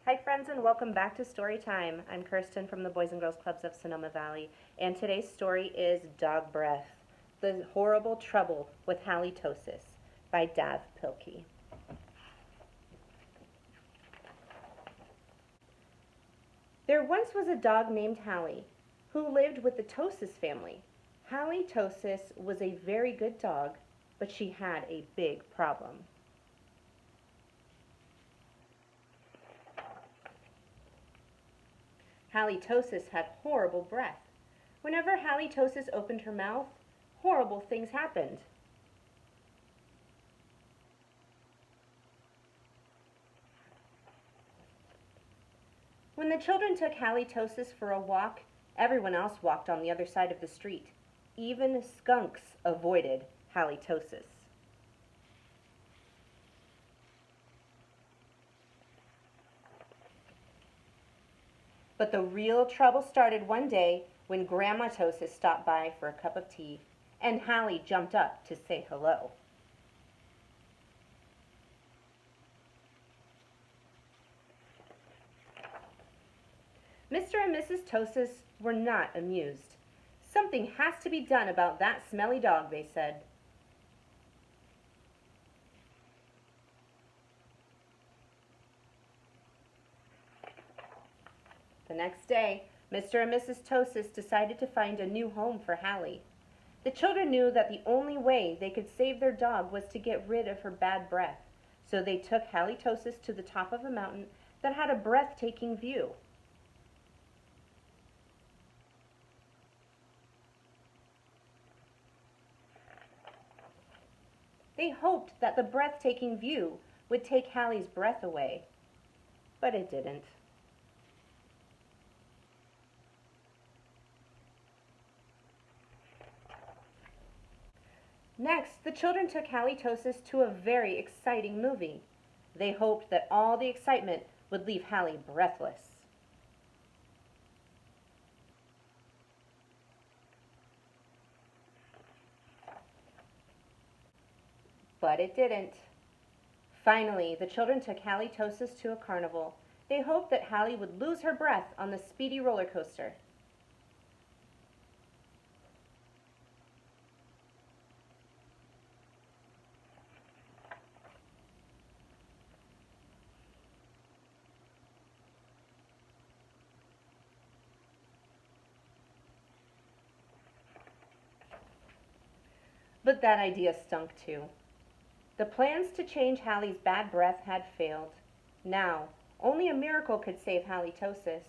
Hi friends and welcome back to Storytime. I'm Kirsten from the Boys and Girls Clubs of Sonoma Valley, and today's story is Dog Breath, The Horrible Trouble with Halitosis by Dav Pilkey. There once was a dog named Hallie who lived with the Tosis family. Halitosis was a very good dog, but she had a big problem. Halitosis had horrible breath. Whenever Halitosis opened her mouth, horrible things happened. When the children took Halitosis for a walk, everyone else walked on the other side of the street. Even skunks avoided Halitosis. But the real trouble started one day when Grandma Tosis stopped by for a cup of tea, and Hallie jumped up to say hello. Mr. and Mrs. Tosis were not amused. Something has to be done about that smelly dog, they said. The next day, Mr. and Mrs. Tosis decided to find a new home for Hallie. The children knew that the only way they could save their dog was to get rid of her bad breath, so they took Halitosis to the top of a mountain that had a breathtaking view. They hoped that the breathtaking view would take Hallie's breath away, but it didn't. Next, the children took Halitosis to a very exciting movie. They hoped that all the excitement would leave Hallie breathless. But it didn't. Finally, the children took Halitosis to a carnival. They hoped that Hallie would lose her breath on the speedy roller coaster. But that idea stunk too. The plans to change Hallie's bad breath had failed. Now, only a miracle could save Halitosis.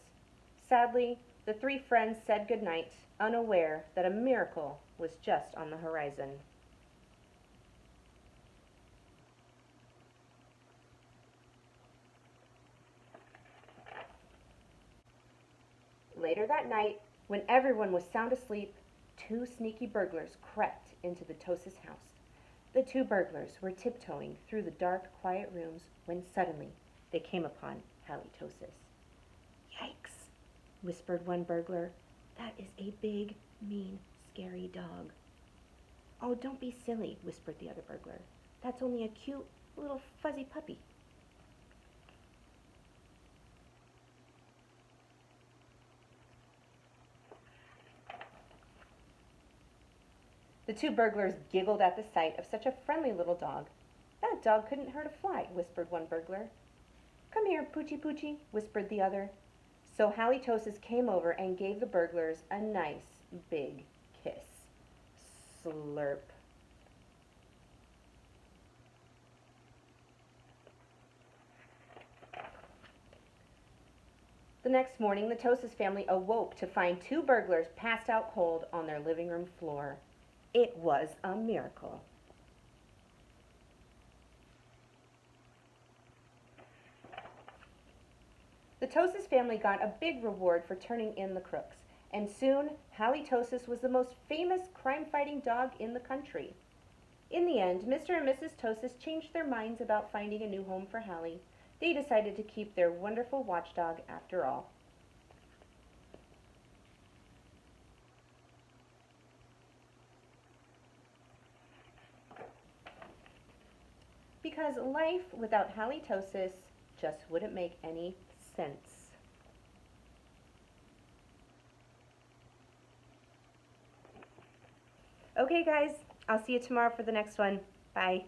Sadly, the three friends said goodnight, unaware that a miracle was just on the horizon. Later that night, when everyone was sound asleep, two sneaky burglars crept into the Tosis house. The two burglars were tiptoeing through the dark, quiet rooms when suddenly they came upon Halitosis. "Yikes," whispered one burglar. "That is a big, mean, scary dog." "Oh, don't be silly," whispered the other burglar. "That's only a cute little fuzzy puppy." The two burglars giggled at the sight of such a friendly little dog. "That dog couldn't hurt a fly," whispered one burglar. "Come here, Poochie Poochie," whispered the other. So Halitosis came over and gave the burglars a nice big kiss. Slurp. The next morning, the Tosis family awoke to find two burglars passed out cold on their living room floor. It was a miracle. The Tosis family got a big reward for turning in the crooks, and soon Halitosis was the most famous crime-fighting dog in the country. In the end, Mr. and Mrs. Tosis changed their minds about finding a new home for Hallie. They decided to keep their wonderful watchdog after all. Because life without halitosis just wouldn't make any sense. Okay, guys, I'll see you tomorrow for the next one. Bye.